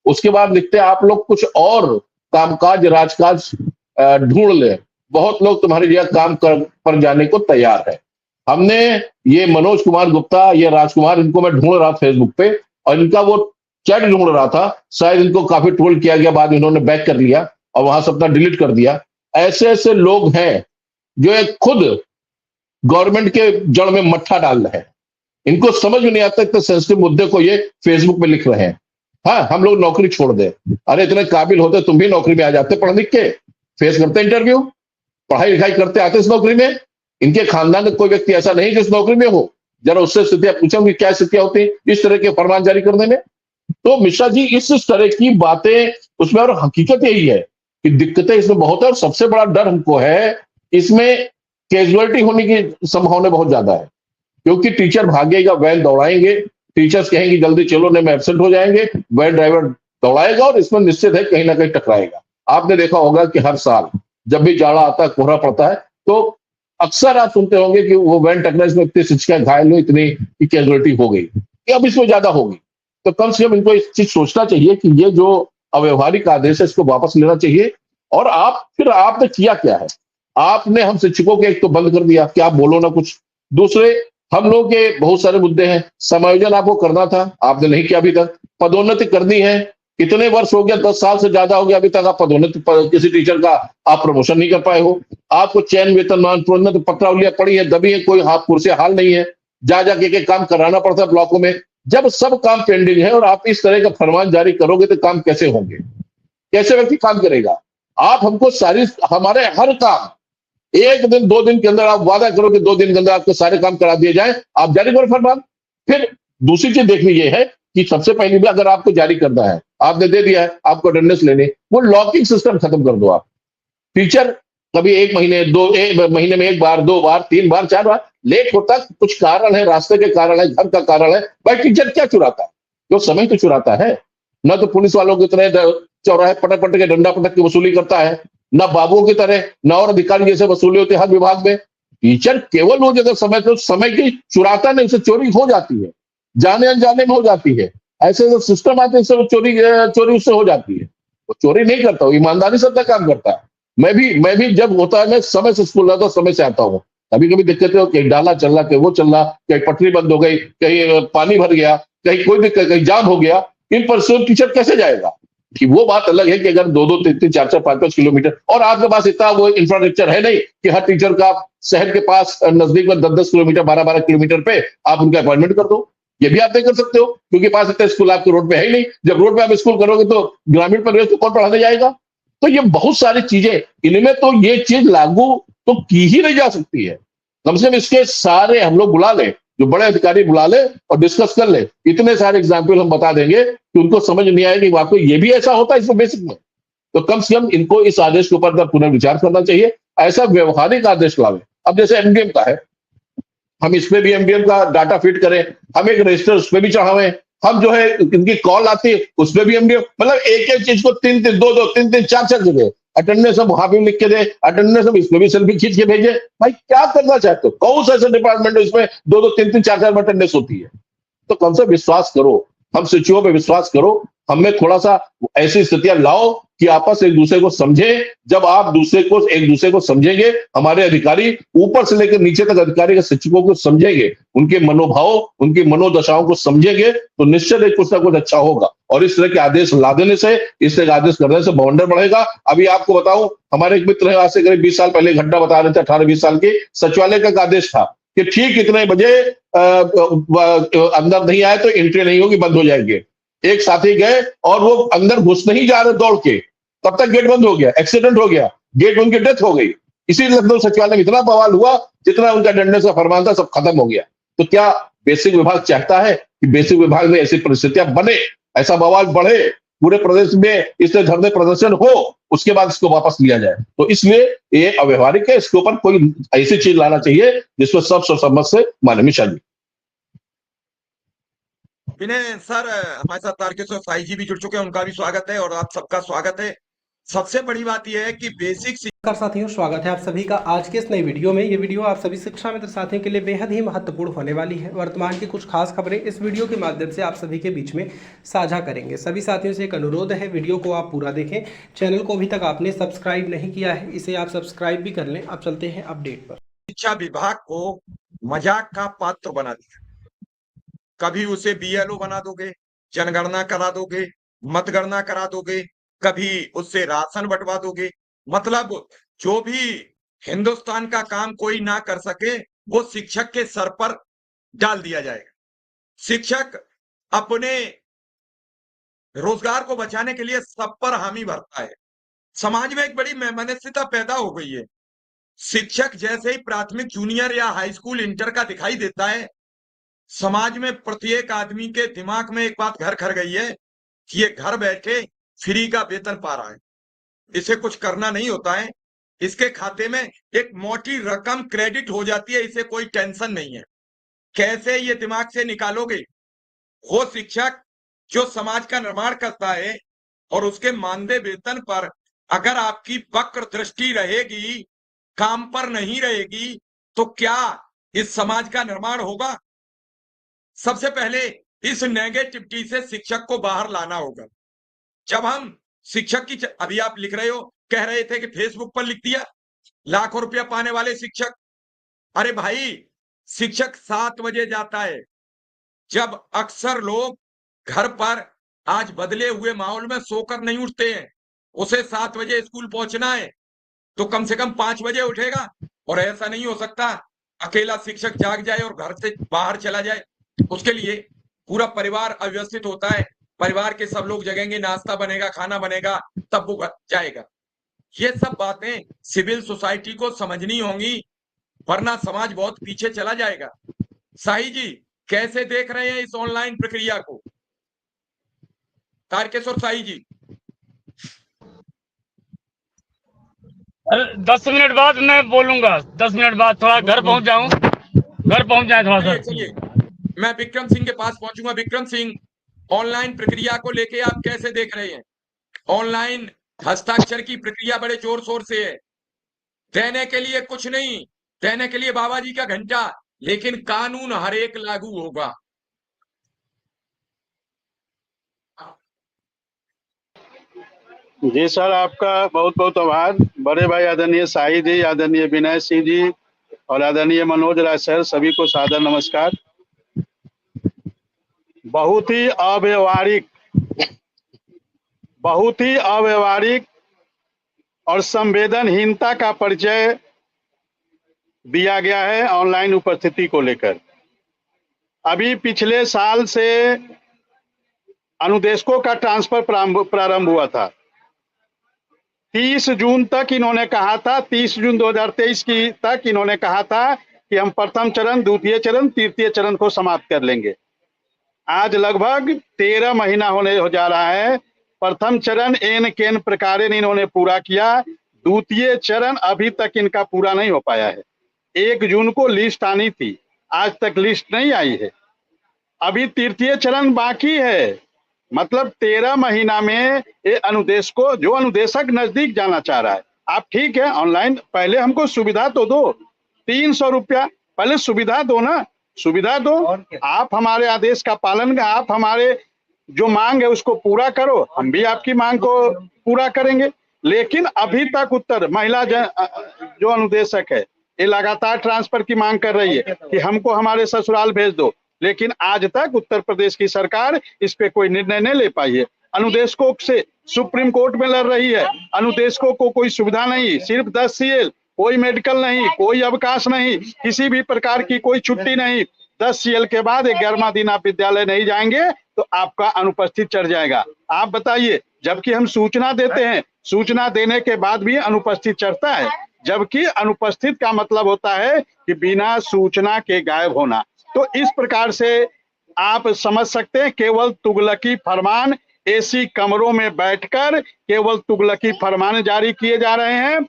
उसके बाद लिखते हैं आप लोग कुछ और कामकाज राजकाज ढूंढ ले, बहुत लोग तुम्हारी जगह काम पर जाने को तैयार है। हमने ये मनोज कुमार गुप्ता, ये राजकुमार, इनको मैं ढूंढ रहा फेसबुक पे और इनका वो चैट ढूंढ रहा था, शायद इनको काफी ट्रोल किया गया, बाद में इन्होंने बैक कर लिया और वहां से अपना डिलीट कर दिया। ऐसे ऐसे लोग हैं जो एक खुद गवर्नमेंट के जड़ में मट्ठा डाल रहे हैं। इनको समझ में नहीं आता इतने सेंसिटिव मुद्दे को ये फेसबुक पे लिख रहे हैं। हाँ, हम लोग नौकरी छोड़ दें, अरे इतने काबिल होते तुम भी नौकरी में आ जाते, पढ़ लिख के फेस करते इंटरव्यू, पढ़ाई लिखाई करते आते इस नौकरी में। इनके खानदान में कोई व्यक्ति ऐसा नहीं जो इस नौकरी में हो, जरा उससे स्थितियां पूछोगे क्या स्थितियां होती इस तरह के फरमान जारी करने में। तो मिश्रा जी इस तरह की बातें उसमें, और हकीकत यही है कि दिक्कतें इसमें बहुत है और सबसे बड़ा डर हमको है इसमें कैजुअलिटी होने की संभावना बहुत ज्यादा है, क्योंकि टीचर भागेगा, वैन दौड़ाएंगे, टीचर्स कहेंगे जल्दी चलो, नहीं में एब्सेंट हो जाएंगे, वैन ड्राइवर दौड़ाएगा और इसमें निश्चित है कहीं ना कहीं टकराएगा। आपने देखा होगा कि हर साल जब भी जाड़ा आता है, कोहरा पड़ता है, तो अक्सर आप सुनते होंगे कि वो वैन टकरा, इसमें इतनी शिक्षिकाएं घायल हुई, इतनी कैजुअलिटी हो गई, कि अब इसमें ज्यादा होगी। तो कम से कम इनको इस चीज सोचना चाहिए कि ये जो अव्यवहारिक आदेश है इसको वापस लेना चाहिए। और आपने किया क्या है, आपने हम शिक्षकों के एक तो बंद कर दिया कि आप बोलो ना कुछ, दूसरे हम लोग के बहुत सारे मुद्दे हैं, समायोजन आपको करना था, आपने नहीं किया अभी तक, पदोन्नति करनी है, कितने वर्ष हो गया, 10 साल से ज्यादा हो गया, अभी तक आप पदोन्नति किसी टीचर का आप प्रमोशन नहीं कर पाए हो। आपको चयन वेतनमान प्रोन्नति पत्रावलियां पड़ी है, दबी है, कोई हाथ कुर्सी हाल नहीं है, जा जाके के काम कराना पड़ता है ब्लॉकों में। जब सब काम पेंडिंग है और आप इस तरह का फरमान जारी करोगे तो काम कैसे होंगे, कैसे व्यक्ति काम करेगा। आप हमको सारी हमारे हर काम 1 दिन 2 दिन के अंदर आप वादा करो कि 2 दिन के अंदर आपके सारे काम करा दिए जाए, आप जारी करो फरमान। फिर दूसरी चीज देखनी यह है कि सबसे पहली भी अगर आपको जारी करना है, आपने दे दिया है, आपको अटेंडेंस लेने, वो लॉकिंग सिस्टम खत्म कर दो। आप टीचर कभी 1 महीने 2 महीने में 1 बार 2 बार 3 बार 4 बार लेट होता, कुछ कारण है, रास्ते के कारण है, घर का कारण है, भाई टीचर क्या चुराता है, जो समय तो चुराता है ना, तो पुलिस वालों की तरह चौराहे पटक पटक के डंडा पटक की वसूली करता है, ना बाबुओं की तरह, ना और अधिकारी जैसे वसूली होती है हर विभाग में। टीचर केवल वो जगह समय की चुराता नहीं, उसे चोरी हो जाती है, जाने अनजाने में हो जाती है, ऐसे जो सिस्टम आते हैं सब चोरी उससे हो जाती है। वो चोरी नहीं करता, वो ईमानदारी से अपना काम करता है। मैं भी जब होता है, मैं समय से स्कूल आता हूँ, समय से आता हूँ। कभी कभी दिक्कतें हो, कहीं डाला चल रहा, कहीं वो चल रहा, कहीं पटरी बंद हो गई, कहीं पानी भर गया, कहीं कोई दिक्कत, कहीं जाम हो गया, इन पर से टीचर कैसे जाएगा। कि वो बात अलग है कि अगर 2-2 3-3 4-4 5-5 किलोमीटर और आपके पास इतना वो इंफ्रास्ट्रक्चर है नहीं कि हर टीचर का शहर के पास नजदीक में 10-10 किलोमीटर 12-12 किलोमीटर पे आप उनका अपॉइंटमेंट कर दो, ये भी आप नहीं कर सकते हो क्योंकि पास इतना स्कूल आपके रोड पे है ही नहीं। जब रोड पे आप स्कूल करोगे तो ग्रामीण परिवेश को कौन पढ़ाने जाएगा। तो ये बहुत सारी चीजें, इनमें तो ये चीज लागू तो की ही नहीं जा सकती है। कम से कम इसके सारे हम लोग बुला लें, जो बड़े अधिकारी बुला ले और डिस्कस कर ले, इतने सारे एग्जाम्पल हम बता देंगे कि उनको समझ नहीं आएगी वाकई ये भी ऐसा होता है इसमें बेसिक में। तो कम से कम इनको इस आदेश के ऊपर पुनर्विचार करना चाहिए, ऐसा व्यवहारिक आदेश लावे। अब जैसे एमडीएम का है, हम इसमें भी एमडीएम का डाटा फीड करें, हम एक रजिस्टर उसमें भी चढ़ावे, हम जो है इनकी कॉल आती है उसमें भी एमडीएम, मतलब एक एक चीज को 3-3 2-2 3-3 4-4 जगह अटेंडेंस हम वहां भी लिख के दे, अटेंडेंस हम इसमें भी सेल्फी खींच के भेजे। भाई क्या करना चाहते हो, कौन सा ऐसा डिपार्टमेंट है इसमें 2-2 3-3 4-4 अटेंडेंस होती है। तो कम से विश्वास करो, हम शिक्षकों पे विश्वास करो, हमें थोड़ा सा ऐसी स्थितियां लाओ कि आपस एक दूसरे को समझे। जब आप एक दूसरे को समझेंगे, हमारे अधिकारी ऊपर से लेकर नीचे तक अधिकारी के शिक्षकों को समझेंगे, उनके मनोभाव उनकी मनोदशाओं को समझेंगे, तो निश्चित ही कुछ ना कुछ अच्छा होगा। और इस तरह के आदेश ला देने से, इस तरह के आदेश करने से बवंडर बढ़ेगा। अभी आपको बताऊं, हमारे एक मित्र है, आज से करीब 20 साल पहले घटना बता रहे थे, 18-20 साल की, सचिवालय का आदेश था कि ठीक इतने बजे अंदर नहीं आए तो एंट्री नहीं होगी, बंद हो जाएंगे। एक साथी गए और वो अंदर घुस नहीं जा रहे दौड़ के, तब तक गेट बंद हो गया, एक्सीडेंट हो गया, गेट उनकी डेथ हो गई। इसीलिए लखनऊ सचिवालय में इतना बवाल हुआ, जितना उनका अटेंडेंस का फरमान था सब खत्म हो गया। तो क्या बेसिक विभाग चाहता है कि बेसिक विभाग में ऐसी परिस्थितियां बने, ऐसा बवाल बढ़े, पूरे प्रदेश में इससे धरने प्रदर्शन हो, उसके बाद इसको वापस लिया जाए। तो इसलिए ये अव्यवहारिक है, इसके ऊपर कोई ऐसी चीज लाना चाहिए जिसमें सब सर्वसम्मत से माने। मिशा जी। विनय सर, हमारे साथ तारकेश्वर साई जी भी जुड़ चुके हैं, उनका भी स्वागत है और आप सबका स्वागत है। सबसे बड़ी बात यह है कि बेसिक नमस्कार साथियों, स्वागत है आप सभी का आज के इस नई वीडियो में। ये वीडियो आप सभी शिक्षा मित्र साथियों के लिए बेहद ही महत्वपूर्ण होने वाली है। वर्तमान की कुछ खास खबरें इस वीडियो के माध्यम से आप सभी के बीच में साझा करेंगे। सभी साथियों से एक अनुरोध है, वीडियो को आप पूरा देखें। चैनल को अभी तक आपने सब्सक्राइब नहीं किया है, इसे आप सब्सक्राइब भी कर लें। अब चलते हैं अपडेट पर। शिक्षा विभाग को मजाक का पात्र बना दिया। कभी उसे बीएलओ बना दोगे, जनगणना करा दोगे, मतगणना करा दोगे, कभी उससे राशन बंटवा दोगे। मतलब जो भी हिंदुस्तान का काम कोई ना कर सके वो शिक्षक के सर पर डाल दिया जाएगा। शिक्षक अपने रोजगार को बचाने के लिए सब पर हामी भरता है। समाज में एक बड़ी मनस्थिति पैदा हो गई है। शिक्षक जैसे ही प्राथमिक, जूनियर या हाई स्कूल, इंटर का दिखाई देता है, समाज में प्रत्येक आदमी के दिमाग में एक बात घर कर गई है कि ये घर बैठे फ्री का वेतन पा रहा है, इसे कुछ करना नहीं होता है, इसके खाते में एक मोटी रकम क्रेडिट हो जाती है, इसे कोई टेंशन नहीं है। कैसे ये दिमाग से निकालोगे? वो शिक्षक जो समाज का निर्माण करता है और उसके मानदेय वेतन पर अगर आपकी वक्र दृष्टि रहेगी, काम पर नहीं रहेगी, तो क्या इस समाज का निर्माण होगा? सबसे पहले इस नेगेटिविटी से शिक्षक को बाहर लाना होगा। जब हम शिक्षक की, अभी आप लिख रहे हो, कह रहे थे कि फेसबुक पर लिख दिया लाखों रुपया पाने वाले शिक्षक। अरे भाई, शिक्षक 7 बजे जाता है, जब अक्सर लोग घर पर आज बदले हुए माहौल में सोकर नहीं उठते हैं। उसे 7 बजे स्कूल पहुंचना है तो कम से कम 5 बजे उठेगा। और ऐसा नहीं हो सकता अकेला शिक्षक जाग जाए और घर से बाहर चला जाए। उसके लिए पूरा परिवार अव्यवस्थित होता है। परिवार के सब लोग जगेंगे, नाश्ता बनेगा, खाना बनेगा, तब वो जाएगा। ये सब बातें सिविल सोसाइटी को समझनी होंगी, वरना समाज बहुत पीछे चला जाएगा। साई जी, कैसे देख रहे हैं इस ऑनलाइन प्रक्रिया को? तारकेश्वर साई जी। 10 मिनट बाद मैं बोलूंगा। 10 मिनट बाद थोड़ा घर पहुंच जाऊं, घर पहुंच जाए थोड़ा सा। चलिए, मैं विक्रम सिंह के पास पहुंचूंगा। विक्रम सिंह, ऑनलाइन प्रक्रिया को लेके आप कैसे देख रहे हैं? ऑनलाइन हस्ताक्षर की प्रक्रिया बड़े जोर शोर से है। देने के लिए कुछ नहीं, देने के लिए बाबा जी का घंटा, लेकिन कानून हर एक लागू होगा। जी सर, आपका बहुत बहुत आभार। बड़े भाई आदरणीय साई जी, आदरणीय विनय सिंह जी और आदरणीय मनोज राय सर, सभी को सादर नमस्कार। बहुत ही अव्यवहारिक और संवेदनहीनता का परिचय दिया गया है ऑनलाइन उपस्थिति को लेकर। अभी पिछले साल से अनुदेशकों का ट्रांसफर प्रारंभ हुआ था। 30 जून तक इन्होंने कहा था, 30 जून 2023 की तक इन्होंने कहा था कि हम प्रथम चरण, द्वितीय चरण, तृतीय चरण को समाप्त कर लेंगे। आज लगभग 13 महीना हो जा रहा है। प्रथम चरण एन केन प्रकार इन्होंने पूरा किया, द्वितीय चरण अभी तक इनका पूरा नहीं हो पाया है। 1 जून को लिस्ट आनी थी, आज तक लिस्ट नहीं आई है। अभी तृतीय चरण बाकी है। मतलब 13 महीना में ये अनुदेशक, जो अनुदेशक नजदीक जाना चाह रहा है, आप ठीक है ऑनलाइन, पहले हमको सुविधा तो दो। 300 रुपया पहले सुविधा दो ना, सुविधा दो। आप हमारे आदेश का पालन, आप हमारे जो मांग है उसको पूरा करो, हम भी आपकी मांग को पूरा करेंगे। लेकिन अभी तक उत्तर महिला जो अनुदेशक है ये लगातार ट्रांसफर की मांग कर रही है कि हमको हमारे ससुराल भेज दो, लेकिन आज तक उत्तर प्रदेश की सरकार इस पे कोई निर्णय नहीं ले पाई है। अनुदेशकों से सुप्रीम कोर्ट में लड़ रही है, अनुदेशकों को कोई सुविधा नहीं, सिर्फ 10 CL, कोई मेडिकल नहीं, कोई अवकाश नहीं, किसी भी प्रकार की कोई छुट्टी नहीं। 10 CL के बाद 11वां दिन आप विद्यालय नहीं जाएंगे तो आपका अनुपस्थित चढ़ जाएगा। आप बताइए, जबकि हम सूचना देते हैं, सूचना देने के बाद भी अनुपस्थित चढ़ता है, जबकि अनुपस्थित का मतलब होता है कि बिना सूचना के गायब होना। तो इस प्रकार से आप समझ सकते हैं, केवल तुगलकी फरमान, एसी कमरों में बैठकर केवल तुगलकी फरमान जारी किए जा रहे हैं।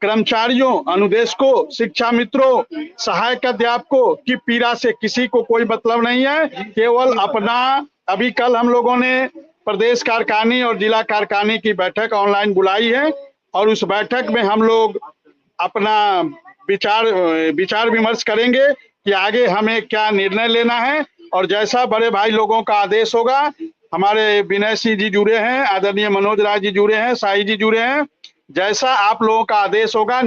कर्मचारियों, अनुदेशकों, शिक्षा मित्रों, सहायक अध्यापकों की पीड़ा से किसी को कोई मतलब नहीं है। केवल अपना, अभी कल हम लोगों ने प्रदेश कारखानी और जिला कारखानी की बैठक ऑनलाइन बुलाई है और उस बैठक में हम लोग अपना विचार विमर्श करेंगे कि आगे हमें क्या निर्णय लेना है। और जैसा बड़े भाई लोगों का आदेश होगा, हमारे विनय सिंह जी जुड़े हैं, आदरणीय मनोज राय जी जुड़े हैं, साई जी जुड़े हैं, जैसा आप लोगों का आदेश होगा